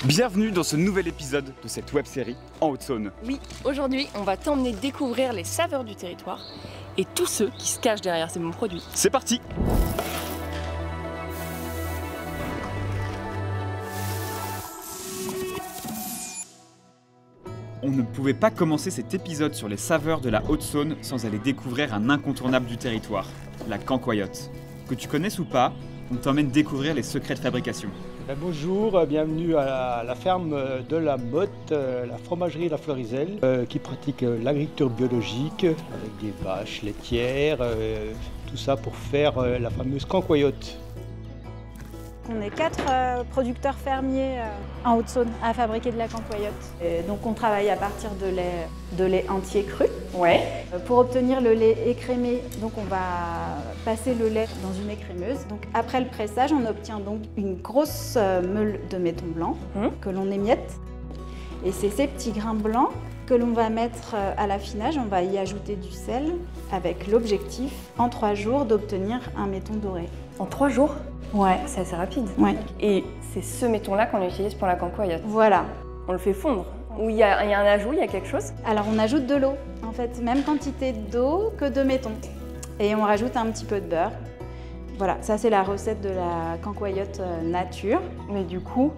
Bienvenue dans ce nouvel épisode de cette web-série en Haute-Saône. Oui, aujourd'hui, on va t'emmener découvrir les saveurs du territoire et tous ceux qui se cachent derrière ces bons produits. C'est parti! On ne pouvait pas commencer cet épisode sur les saveurs de la Haute-Saône sans aller découvrir un incontournable du territoire, la cancoyote. Que tu connaisses ou pas, on t'emmène découvrir les secrets de fabrication. Bonjour, bienvenue à la ferme de la Motte, la fromagerie La Florizelle, qui pratique l'agriculture biologique avec des vaches laitières, tout ça pour faire la fameuse cancoyote. On est 4 producteurs fermiers en Haute-Saône à fabriquer de la cancoyote. Et donc on travaille à partir de lait entier cru. Ouais. Pour obtenir le lait écrémé, donc on va passer le lait dans une écrémeuse. Donc après le pressage, on obtient donc une grosse meule de méton blanc que l'on émiette. Et c'est ces petits grains blancs que l'on va mettre à l'affinage. On va y ajouter du sel avec l'objectif, en 3 jours, d'obtenir un méton doré. En 3 jours? Ouais. C'est assez rapide. Ouais. Et c'est ce méton-là qu'on utilise pour la cancoyote. Voilà. On le fait fondre. Ou il y a un ajout, il y a quelque chose? Alors on ajoute de l'eau, en fait, même quantité d'eau que de méton. Et on rajoute un petit peu de beurre. Voilà, ça c'est la recette de la cancoyote nature. Mais du coup,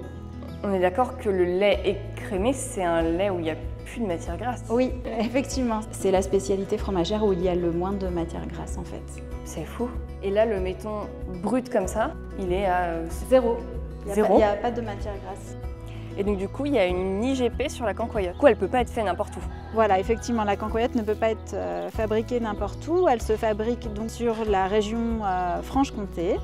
on est d'accord que le lait écrémé, c'est un lait où il n'y a plus de matière grasse. Oui, effectivement. C'est la spécialité fromagère où il y a le moins de matière grasse en fait. C'est fou. Et là, le méton brut comme ça, il est à... Zéro. Zéro. Il n'y a pas de matière grasse. Et donc du coup, il y a une IGP sur la cancoyote. Du coup, elle ne peut pas être faite n'importe où. Voilà, effectivement, la cancoyote ne peut pas être fabriquée n'importe où. Elle se fabrique donc sur la région Franche-Comté.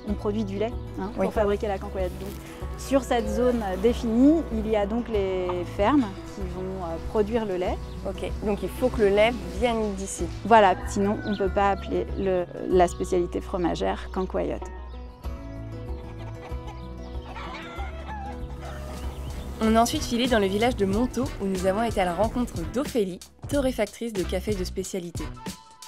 On produit du lait pour fabriquer la cancoyote. Donc, sur cette zone définie, il y a donc les fermes qui vont produire le lait. Ok, donc il faut que le lait vienne d'ici. Voilà, sinon on ne peut pas appeler la spécialité fromagère cancoyote. On a ensuite filé dans le village de Montaut où nous avons été à la rencontre d'Ophélie, torréfactrice de café de spécialité.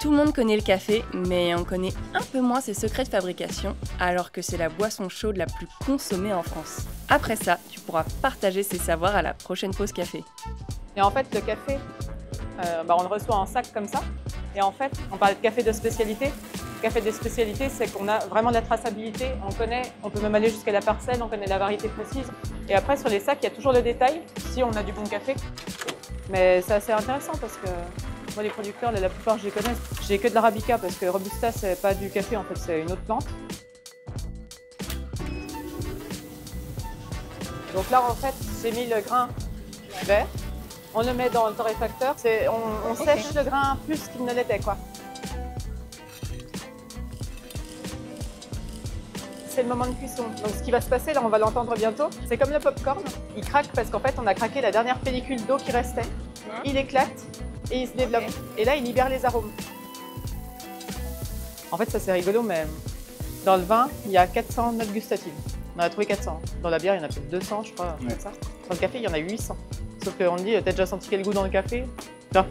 Tout le monde connaît le café, mais on connaît un peu moins ses secrets de fabrication, alors que c'est la boisson chaude la plus consommée en France. Après ça, tu pourras partager ses savoirs à la prochaine pause café. Et en fait, le café, on le reçoit en sac comme ça. Et en fait, on parlait de café de spécialité. Le café de spécialité, c'est qu'on a vraiment de la traçabilité. On peut même aller jusqu'à la parcelle, on connaît la variété précise. Et après, sur les sacs, il y a toujours le détail, si on a du bon café. Mais c'est assez intéressant parce que moi, les producteurs, la plupart, je les connais. J'ai que de l'arabica parce que Robusta, c'est pas du café, en fait, c'est une autre plante. Donc là, en fait, j'ai mis le grain vert. On le met dans le torréfacteur. On sèche le grain plus qu'il ne l'était, quoi. C'est le moment de cuisson. Donc ce qui va se passer, là, on va l'entendre bientôt. C'est comme le popcorn. Il craque parce qu'en fait, on a craqué la dernière pellicule d'eau qui restait. Il éclate et il se développe. Et là, il libère les arômes. En fait, ça c'est rigolo, mais dans le vin, il y a 400 notes gustatives. On en a trouvé 400. Dans la bière, il y en a peut-être 200, je crois. Comme ça. Dans le café, il y en a 800. Sauf qu'on dit, t'as déjà senti quel goût dans le café? Non.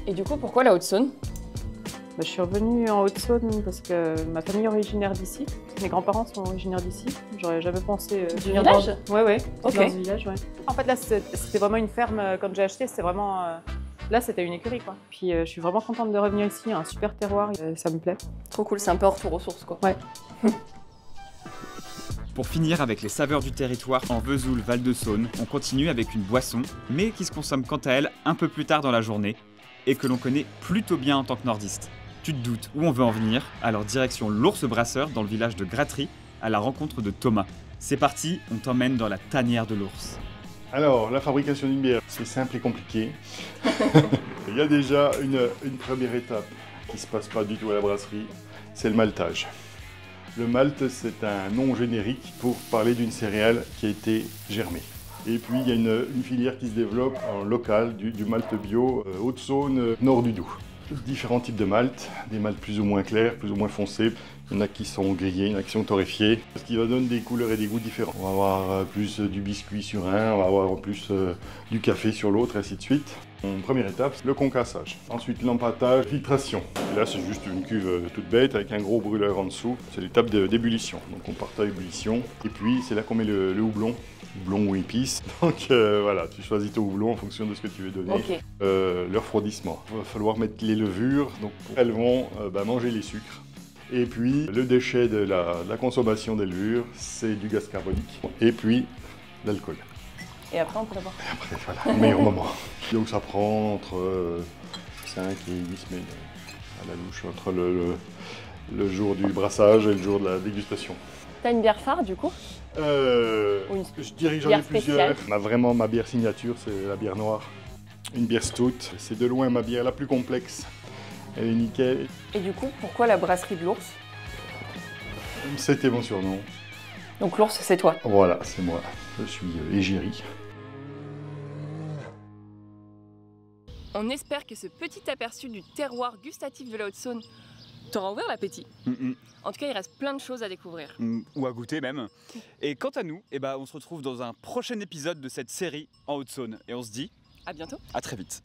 Et du coup, pourquoi la Haute-Saône? Je suis revenue en Haute-Saône parce que ma famille est originaire d'ici. Mes grands-parents sont originaires d'ici. J'aurais jamais pensé du village? Ouais. Ok. Dans ce village, ouais. En fait, là, c'était vraiment une ferme. Quand j'ai acheté, c'était vraiment... Là, c'était une écurie, quoi. Puis, je suis vraiment contente de revenir ici. Un super terroir, ça me plaît. Trop cool, c'est un peu retour aux sources, quoi. Ouais. Pour finir avec les saveurs du territoire en Vesoul, Val-de-Saône, on continue avec une boisson, mais qui se consomme quant à elle un peu plus tard dans la journée, et que l'on connaît plutôt bien en tant que nordiste. Tu te doutes où on veut en venir, alors direction l'Ours Brasseur dans le village de Gratry, à la rencontre de Thomas. C'est parti, on t'emmène dans la tanière de l'ours. Alors, la fabrication d'une bière, c'est simple et compliqué. Il y a déjà une première étape qui ne se passe pas du tout à la brasserie, c'est le maltage. Le malt, c'est un nom générique pour parler d'une céréale qui a été germée. Et puis, il y a une filière qui se développe en local, du malt bio, Haute-Saône, nord du Doubs. Différents types de malt, des malts plus ou moins clairs, plus ou moins foncés, Il y en a qui sont grillés, il y en a qui sont torréfiés, ce qui va donner des couleurs et des goûts différents. On va avoir plus du biscuit sur un, on va avoir plus du café sur l'autre, et ainsi de suite. Première étape, le concassage. Ensuite, l'empâtage, filtration. Et là, c'est juste une cuve toute bête avec un gros brûleur en dessous. C'est l'étape d'ébullition. Donc, on part à ébullition. Et puis, c'est là qu'on met le houblon. Houblon ou épices. Donc, voilà, tu choisis ton houblon en fonction de ce que tu veux donner. Ok. Le refroidissement. Il va falloir mettre les levures. Donc, elles vont manger les sucres. Et puis, le déchet de la consommation des levures, c'est du gaz carbonique. Et puis, l'alcool. Et après, on pourrait boire. Et après, voilà, le meilleur moment. Donc, ça prend entre 5 et 8 semaines à la louche, entre le jour du brassage et le jour de la dégustation. T'as une bière phare, du coup? Je dirais que j'en ai bière plusieurs. spéciale. Vraiment, ma bière signature, c'est la bière noire. Une bière stout. C'est de loin ma bière la plus complexe. Elle est nickel. Et du coup, pourquoi la brasserie de l'ours? C'était mon surnom. Donc l'ours, c'est toi. Voilà, c'est moi. Je suis égérie. On espère que ce petit aperçu du terroir gustatif de la Haute-Saône t'aura ouvert l'appétit. En tout cas, il reste plein de choses à découvrir. Ou à goûter même. Et quant à nous, on se retrouve dans un prochain épisode de cette série en Haute-Saône. Et on se dit À bientôt. à très vite.